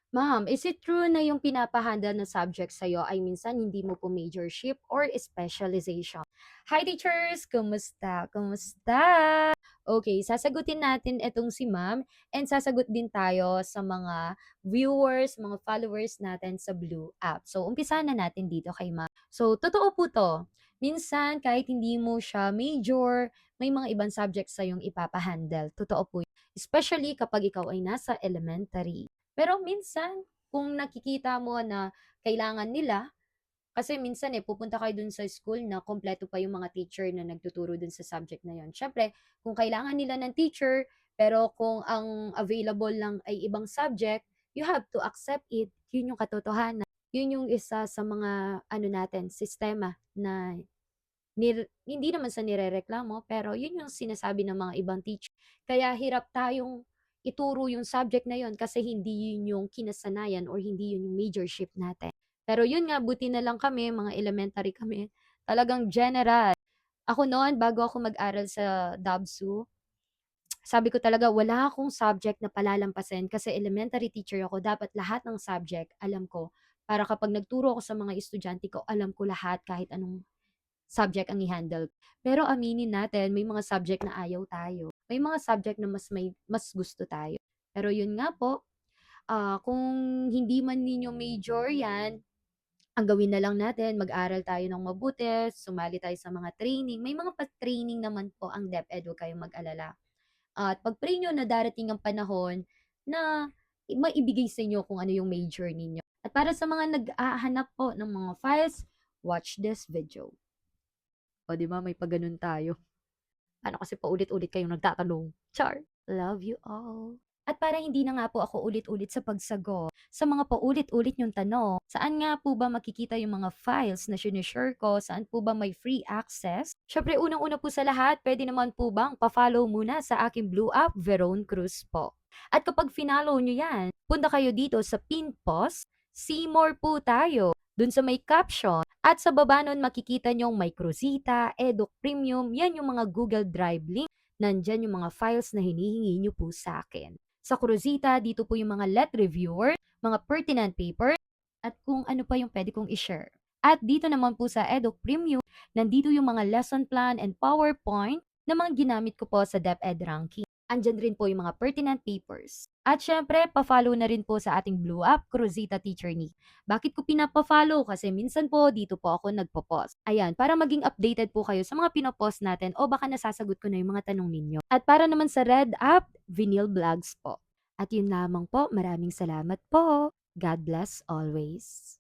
Ma'am, is it true na yung pinapa-handle na subject sa'yo ay minsan hindi mo po majorship or specialization? Hi teachers! Kumusta? Kumusta? Okay, sasagutin natin itong si ma'am and sasagot din tayo sa mga viewers, mga followers natin sa Blue app. So, umpisa na natin dito kay ma'am. So, totoo po to. Minsan, kahit hindi mo siya major, may mga ibang subjects sa'yong ipapa-handle. Totoo po. Especially kapag ikaw ay nasa elementary. Pero minsan, kung nakikita mo na kailangan nila, kasi minsan pupunta kayo dun sa school na kompleto pa yung mga teacher na nagtuturo dun sa subject na yun. Siyempre, kung kailangan nila ng teacher, pero kung ang available lang ay ibang subject, you have to accept it. Yun yung katotohanan. Yun yung isa sa mga ano natin, sistema na hindi naman sa nirereklamo, pero yun yung sinasabi ng mga ibang teacher. Kaya hirap tayong ituro yung subject na yun kasi hindi yun yung kinasanayan or hindi yun yung majorship natin. Pero yun nga, buti na lang kami, mga elementary kami, talagang general. Ako noon, bago ako mag-aral sa DABSU, sabi ko talaga wala akong subject na palalampasin kasi elementary teacher ako, dapat lahat ng subject alam ko. Para kapag nagturo ako sa mga estudyante ko, alam ko lahat kahit anong subject ang i-handle. Pero aminin natin, may mga subject na ayaw tayo. May mga subject na mas gusto tayo. Pero yun nga po, kung hindi man ninyo major yan, ang gawin na lang natin, mag-aral tayo ng mabuti, sumali tayo sa mga training. May mga pa-training naman po ang DepEd, huwag kayong mag-alala. At pag-pray nyo na darating ang panahon na maibigay sa inyo kung ano yung major ninyo. At para sa mga nag-ahanap po ng mga files, watch this video. O, di ba, may pagganon tayo. Ano kasi paulit-ulit kayong nagtatanong. Char! Love you all. At para hindi na nga po ako ulit-ulit sa pagsagot sa mga paulit-ulit yung tanong, saan nga po ba makikita yung mga files na sinishare ko, saan po ba may free access? Syempre, unang-una po sa lahat, pwede naman po bang pa-follow muna sa aking Blue app, Veron Cruz po. At kapag finallow nyo yan, punta kayo dito sa pin post, see more po tayo. Dun sa may caption, at sa baba nun makikita nyong may Cruzita, Edu Premium, yan yung mga Google Drive link. Nandyan yung mga files na hinihingi nyo po sa akin. Sa Cruzita, dito po yung mga let reviewer, mga pertinent paper, at kung ano pa yung pwede kong i-share. At dito naman po sa Edu Premium, nandito yung mga lesson plan and PowerPoint na mga ginamit ko po sa DepEd ranking. Andyan rin po yung mga pertinent papers. At syempre, pa-follow na rin po sa ating Blue App, Cruzita Teacher Ni. Bakit ko pinapa-follow? Kasi minsan po dito po ako nagpo-post. Ayan, para maging updated po kayo sa mga pinopost natin o baka nasasagot ko na yung mga tanong ninyo. At para naman sa Red App, Vinyl Vlogs po. At yun lamang po, maraming salamat po. God bless always.